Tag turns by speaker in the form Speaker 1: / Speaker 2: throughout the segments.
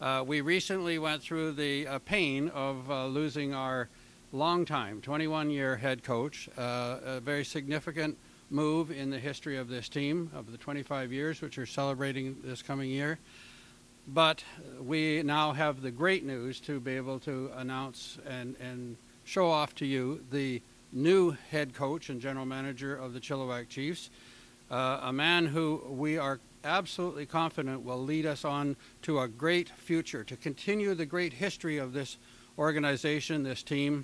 Speaker 1: We recently went through the pain of losing our longtime 21-year head coach, a very significant move in the history of this team of the 25 years, which we're celebrating this coming year. But we now have the great news to be able to announce and show off to you the new head coach and general manager of the Chilliwack Chiefs, a man who we are absolutely confident will lead us on to a great future, to continue the great history of this organization, this team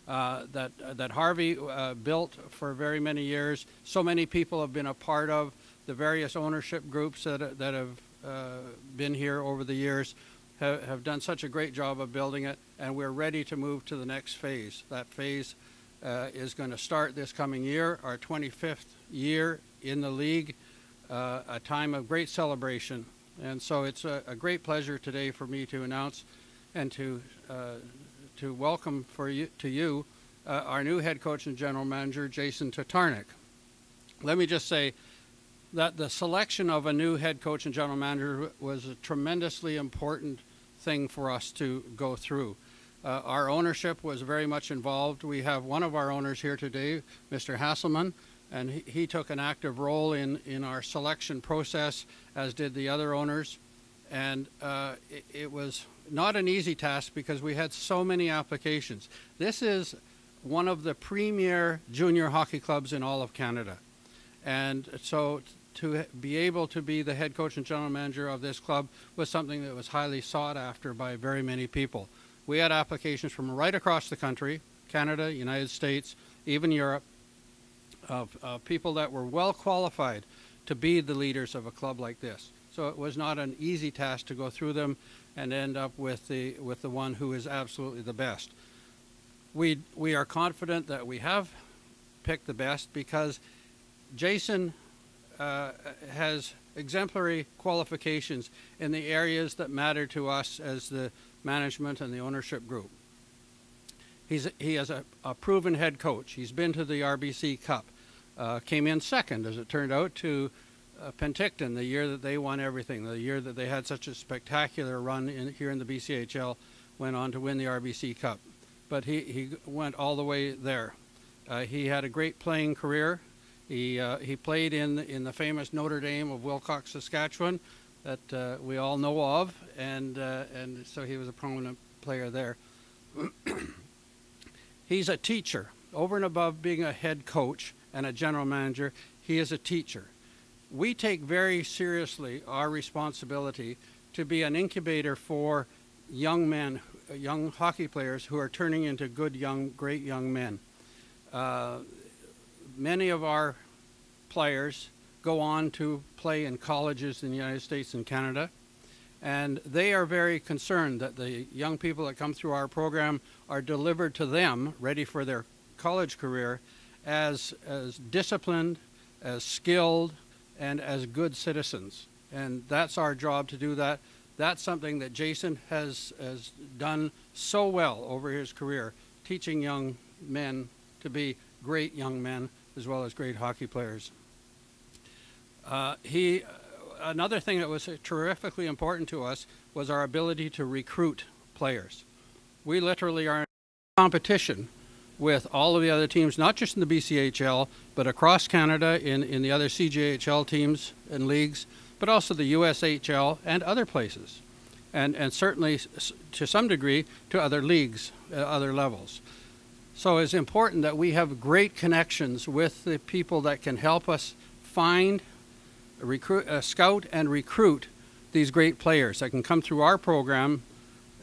Speaker 1: that Harvey built for very many years. So many people have been a part of the various ownership groups that have been here over the years, have done such a great job of building it, and we're ready to move to the next phase. That phase is going to start this coming year, our 25th year in the league, a time of great celebration. And so it's a great pleasure today for me to announce and to welcome to you our new head coach and general manager, Jason Tatarnic. Let me just say that the selection of a new head coach and general manager was a tremendously important thing for us to go through. Our ownership was very much involved. We have one of our owners here today, Mr. Hasselman, and he took an active role in our selection process, as did the other owners. And it was not an easy task because we had so many applications. This is one of the premier junior hockey clubs in all of Canada. And so to be able to be the head coach and general manager of this club was something that was highly sought after by very many people. We had applications from right across the country, Canada, United States, even Europe, of people that were well qualified to be the leaders of a club like this. So it was not an easy task to go through them and end up with the one who is absolutely the best. We are confident that we have picked the best because Jason has exemplary qualifications in the areas that matter to us as the management and the ownership group. He is a proven head coach. He's been to the RBC Cup, came in second, as it turned out, to Penticton the year that they won everything, the year that they had such a spectacular run here in the BCHL, went on to win the RBC Cup. But he went all the way there. He had a great playing career. He played in the famous Notre Dame of Wilcox, Saskatchewan, that we all know of, and so he was a prominent player there. He's a teacher. Over and above being a head coach and a general manager, he is a teacher. We take very seriously our responsibility to be an incubator for young men, young hockey players who are turning into good, great young men. Many of our players go on to play in colleges in the United States and Canada, and they are very concerned that the young people that come through our program are delivered to them, ready for their college career, as disciplined, as skilled, and as good citizens. And that's our job to do that. That's something that Jason has done so well over his career, teaching young men to be great young men as well as great hockey players. Another thing that was terrifically important to us was our ability to recruit players. We literally are in competition with all of the other teams, not just in the BCHL, but across Canada in the other CJHL teams and leagues, but also the USHL and other places, and certainly to some degree to other leagues, other levels. So it's important that we have great connections with the people that can help us find, scout and recruit these great players that can come through our program,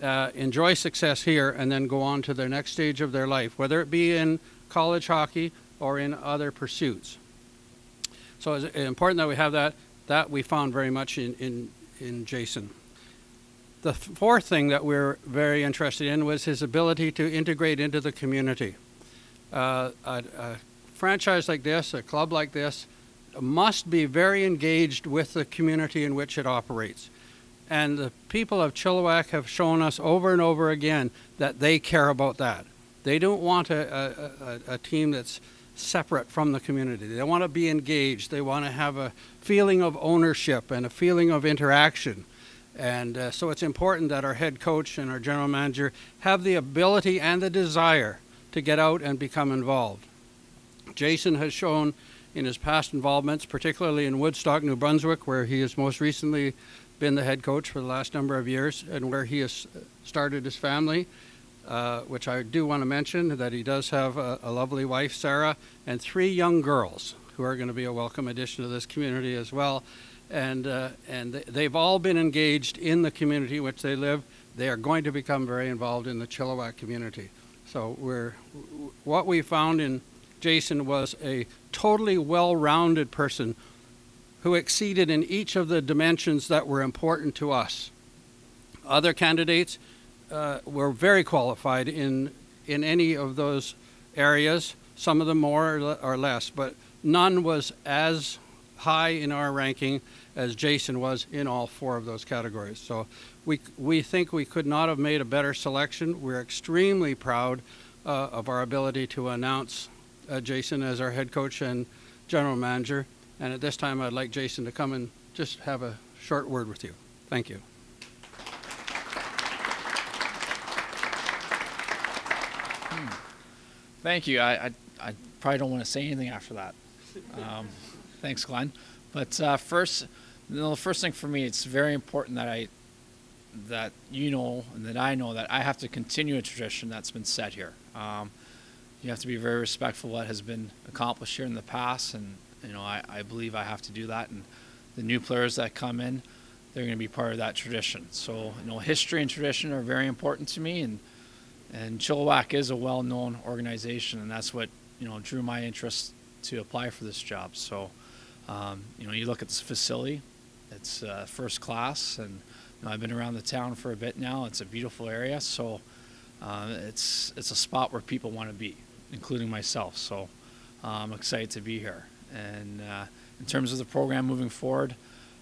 Speaker 1: enjoy success here, and then go on to their next stage of their life, whether it be in college hockey or in other pursuits. So it's important that we have that we found very much in Jason. The fourth thing that we're very interested in was his ability to integrate into the community. A franchise like this, a club like this, must be very engaged with the community in which it operates. And the people of Chilliwack have shown us over and over again that they care about that. They don't want a team that's separate from the community. They want to be engaged. They want to have a feeling of ownership and a feeling of interaction. And so it's important that our head coach and our general manager have the ability and the desire to get out and become involved. Jason has shown in his past involvements, particularly in Woodstock, New Brunswick, where he has most recently been the head coach for the last number of years, and where he has started his family, which I do want to mention that he does have a lovely wife, Sarah, and 3 young girls who are going to be a welcome addition to this community as well. And they've all been engaged in the community in which they live. They are going to become very involved in the Chilliwack community. So what we found in Jason was a totally well-rounded person who exceeded in each of the dimensions that were important to us. Other candidates were very qualified in any of those areas, some of them more or less, but none was as high in our ranking as Jason was in all 4 of those categories. So we think we could not have made a better selection. We're extremely proud of our ability to announce Jason as our head coach and general manager. And at this time, I'd like Jason to come and just have a short word with you. Thank you.
Speaker 2: Thank you. I probably don't want to say anything after that. Thanks, Glenn. But first, the first thing for me, it's very important that you know and that I know that I have to continue a tradition that's been set here. You have to be very respectful of what has been accomplished here in the past, and I believe I have to do that. And the new players that come in, they're going to be part of that tradition. So history and tradition are very important to me, and Chilliwack is a well-known organization, and that's what drew my interest to apply for this job. So you look at this facility, it's first class, and I've been around the town for a bit now. It's a beautiful area, so it's a spot where people want to be, including myself. So I'm excited to be here. And in terms of the program moving forward,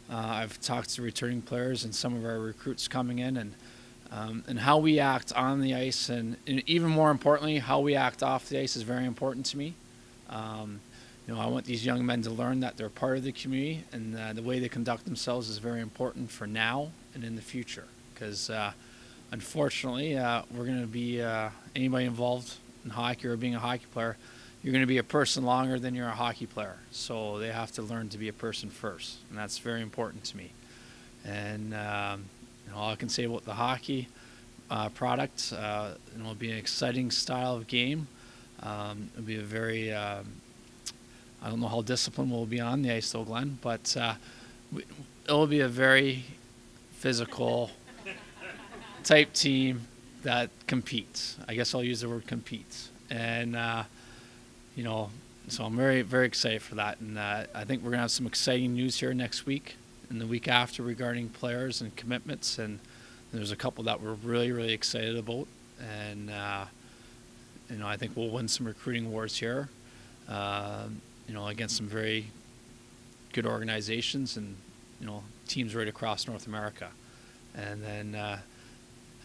Speaker 2: I've talked to returning players and some of our recruits coming in, and how we act on the ice, and even more importantly, how we act off the ice is very important to me. I want these young men to learn that they're part of the community, and the way they conduct themselves is very important for now and in the future. Because unfortunately, we're going to be anybody involved in hockey or being a hockey player, you're going to be a person longer than you're a hockey player. So they have to learn to be a person first, and that's very important to me. And all I can say about the hockey product, it'll be an exciting style of game. It'll be a very I don't know how disciplined we'll be on the ice, though, Glenn, but it'll be a very physical type team that competes. I guess I'll use the word competes. And, so I'm very, very excited for that. And I think we're going to have some exciting news here next week and the week after regarding players and commitments. And there's a couple that we're really, really excited about. And, I think we'll win some recruiting wars here. Against some very good organizations and, teams right across North America. And then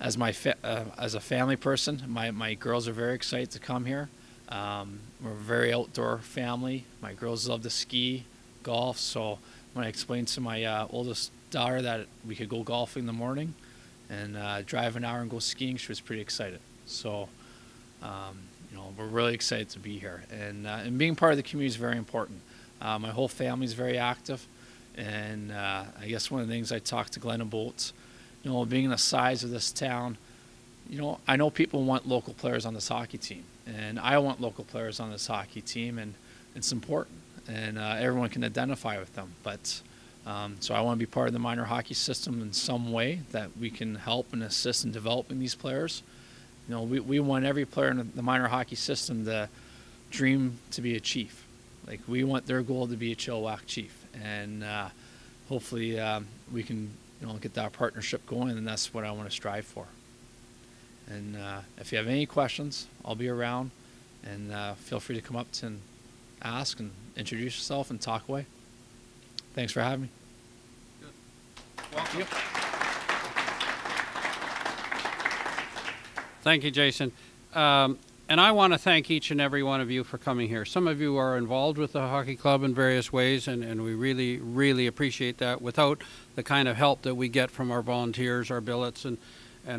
Speaker 2: as a family person, my girls are very excited to come here. We're a very outdoor family. My girls love to ski, golf. So when I explained to my oldest daughter that we could go golfing in the morning and drive an hour and go skiing, she was pretty excited. So we're really excited to be here, and being part of the community is very important. My whole family is very active, and I guess one of the things I talked to Glenn about, being the size of this town, I know people want local players on this hockey team, and I want local players on this hockey team, and it's important, and everyone can identify with them. But so I want to be part of the minor hockey system in some way that we can help and assist in developing these players. We want every player in the minor hockey system to dream to be a chief. Like, we want their goal to be a Chilliwack chief, and hopefully we can get that partnership going, and that's what I want to strive for. And if you have any questions, I'll be around, and feel free to come up and ask and introduce yourself and talk away. Thanks for having me.
Speaker 1: Good. Welcome. Thank you, Jason. And I want to thank each and every one of you for coming here. Some of you are involved with the hockey club in various ways, and we really, really appreciate that. Without the kind of help that we get from our volunteers, our billets, and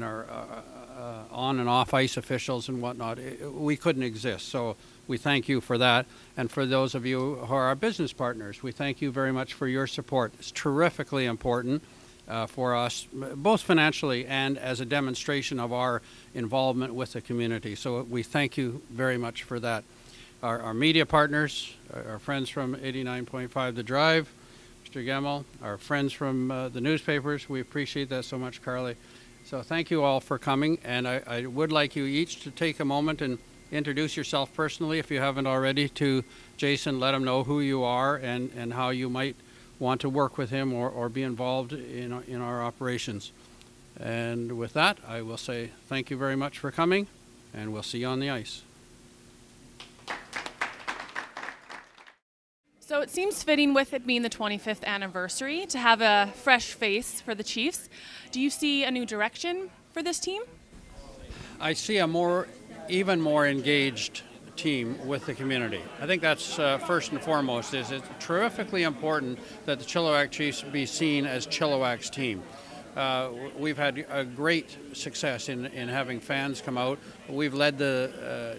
Speaker 1: our on and off ice officials and whatnot, we couldn't exist. So we thank you for that. And for those of you who are our business partners, we thank you very much for your support. It's terrifically important for us, both financially and as a demonstration of our involvement with the community. So we thank you very much for that. Our media partners, our friends from 89.5 The Drive, Mr. Gemmell, our friends from the newspapers, we appreciate that so much, Carly. So thank you all for coming, and I would like you each to take a moment and introduce yourself personally, if you haven't already, to Jason. Let him know who you are and how you might want to work with him or be involved in our operations. And with that, I will say thank you very much for coming, and we'll see you on the ice.
Speaker 3: So it seems fitting, with it being the 25th anniversary, to have a fresh face for the Chiefs. Do you see a new direction for this team?
Speaker 1: I see a even more engaged team with the community. I think that's first and foremost. It's terrifically important that the Chilliwack Chiefs be seen as Chilliwack's team. We've had a great success in having fans come out. We've led the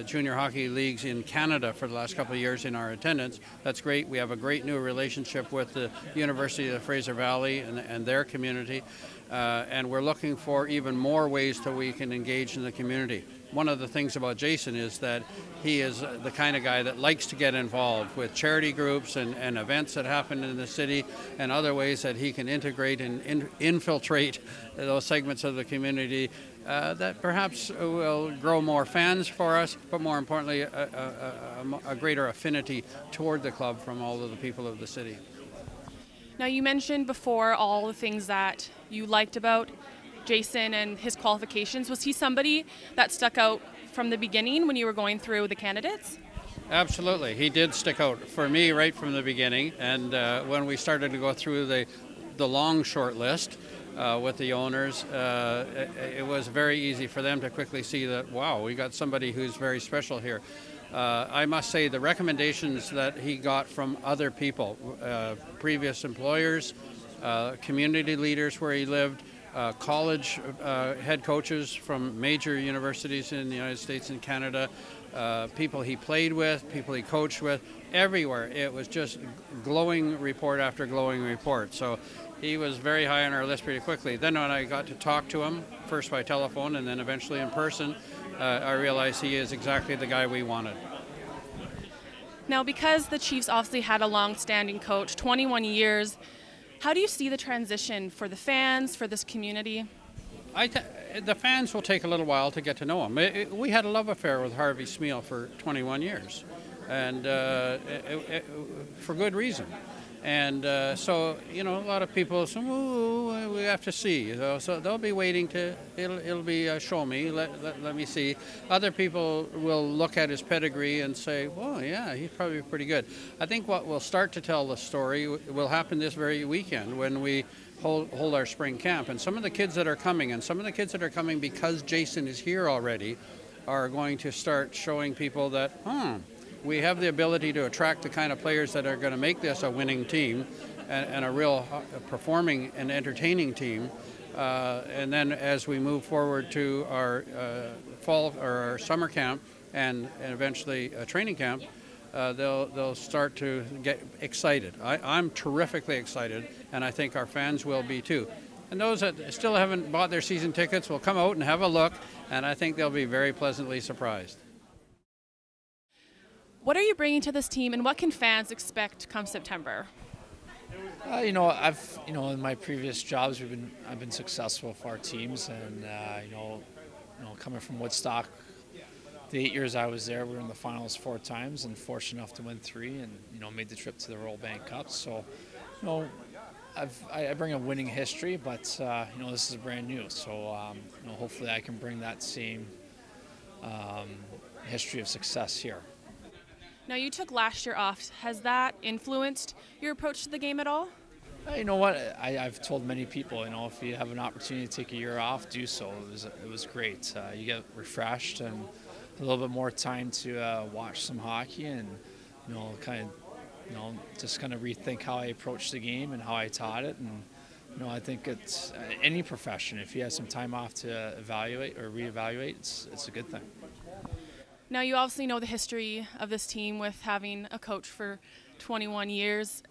Speaker 1: junior hockey leagues in Canada for the last couple of years in our attendance. That's great. We have a great new relationship with the University of the Fraser Valley and their community. And we're looking for even more ways that we can engage in the community. One of the things about Jason is that he is the kind of guy that likes to get involved with charity groups and events that happen in the city, and other ways that he can integrate and infiltrate those segments of the community that perhaps will grow more fans for us, but more importantly, a greater affinity toward the club from all of the people of the city.
Speaker 3: Now, you mentioned before all the things that you liked about Jason and his qualifications. Was he somebody that stuck out from the beginning when you were going through the candidates?
Speaker 1: Absolutely. He did stick out for me right from the beginning. And when we started to go through the long short list with the owners, it was very easy for them to quickly see that, wow, we got somebody who's very special here. I must say the recommendations that he got from other people, previous employers, community leaders where he lived, college head coaches from major universities in the United States and Canada, people he played with, people he coached with, everywhere. It was just glowing report after glowing report. So he was very high on our list pretty quickly. Then when I got to talk to him, first by telephone and then eventually in person, I realized he is exactly the guy we wanted.
Speaker 3: Now, because the Chiefs obviously had a long-standing coach, 21 years, how do you see the transition for the fans, for this community?
Speaker 1: The fans will take a little while to get to know him. We had a love affair with Harvey Smeal for 21 years, and for good reason. And so, you know, a lot of people say, "Ooh, we have to see." So they'll be waiting to. It'll be show me. Let me see. Other people will look at his pedigree and say, "Well, yeah, he's probably pretty good." I think what will start to tell the story will happen this very weekend when we hold our spring camp. And some of the kids that are coming, and some of the kids that are coming because Jason is here already, are going to start showing people that, we have the ability to attract the kind of players that are going to make this a winning team and a real performing and entertaining team. And then as we move forward to our fall or our summer camp and eventually a training camp, they'll start to get excited. I'm terrifically excited, and I think our fans will be too. And those that still haven't bought their season tickets will come out and have a look, and I think they'll be very pleasantly surprised.
Speaker 3: What are you bringing to this team, and what can fans expect come September?
Speaker 2: In my previous jobs, I've been successful for our teams, and coming from Woodstock, the 8 years I was there, we were in the finals 4 times, and fortunate enough to win 3, and made the trip to the Royal Bank Cup. So, I bring a winning history, but this is brand new. So, hopefully, I can bring that same history of success here.
Speaker 3: Now, you took last year off. Has that influenced your approach to the game at all?
Speaker 2: You know what? I've told many people, if you have an opportunity to take a year off, do so. It was great. You get refreshed, and a little bit more time to watch some hockey and, just kind of rethink how I approach the game and how I taught it. And, I think it's any profession, if you have some time off to evaluate or reevaluate, it's a good thing.
Speaker 3: Now, you obviously know the history of this team with having a coach for 21 years.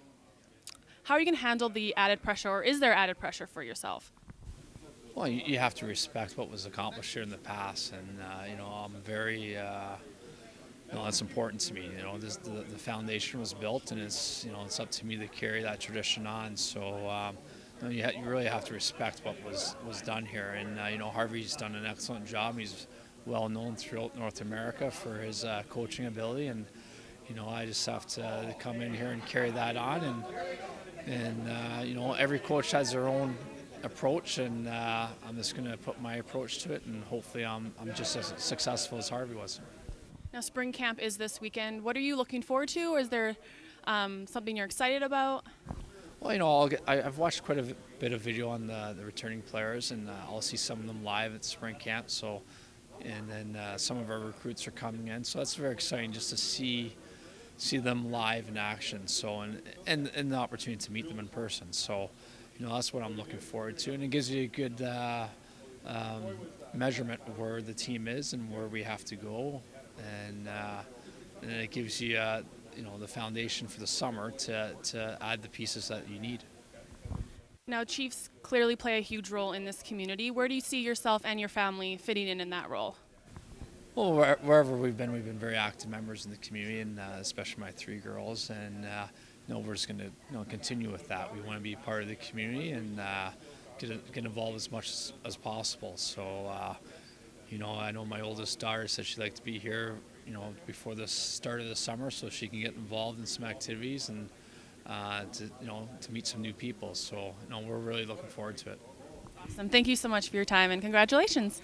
Speaker 3: How are you going to handle the added pressure, or is there added pressure for yourself?
Speaker 2: Well, you have to respect what was accomplished here in the past, and I'm very, that's important to me. The foundation was built, and it's up to me to carry that tradition on. So you really have to respect what was done here, and Harvey's done an excellent job. He's well known throughout North America for his coaching ability, and I just have to come in here and carry that on, and every coach has their own approach, and I'm just going to put my approach to it, and hopefully I'm just as successful as Harvey was.
Speaker 3: Now, spring camp is this weekend. What are you looking forward to? Is there something you're excited about?
Speaker 2: Well, I've watched quite a bit of video on the returning players, and I'll see some of them live at spring camp. So, and then some of our recruits are coming in, so that's very exciting just to see them live in action. So, and the opportunity to meet them in person. So, that's what I'm looking forward to, and it gives you a good measurement of where the team is and where we have to go, and it gives you the foundation for the summer to add the pieces that you need.
Speaker 3: Now, Chiefs clearly play a huge role in this community. Where do you see yourself and your family fitting in that role?
Speaker 2: Well, wherever we've been very active members in the community, and especially my 3 girls, and we're just going to continue with that. We want to be part of the community and get involved as much as possible. So, I know my oldest daughter said she'd like to be here, before the start of the summer, so she can get involved in some activities and to meet some new people. So, we're really looking forward to it.
Speaker 3: Awesome. Thank you so much for your time, and congratulations.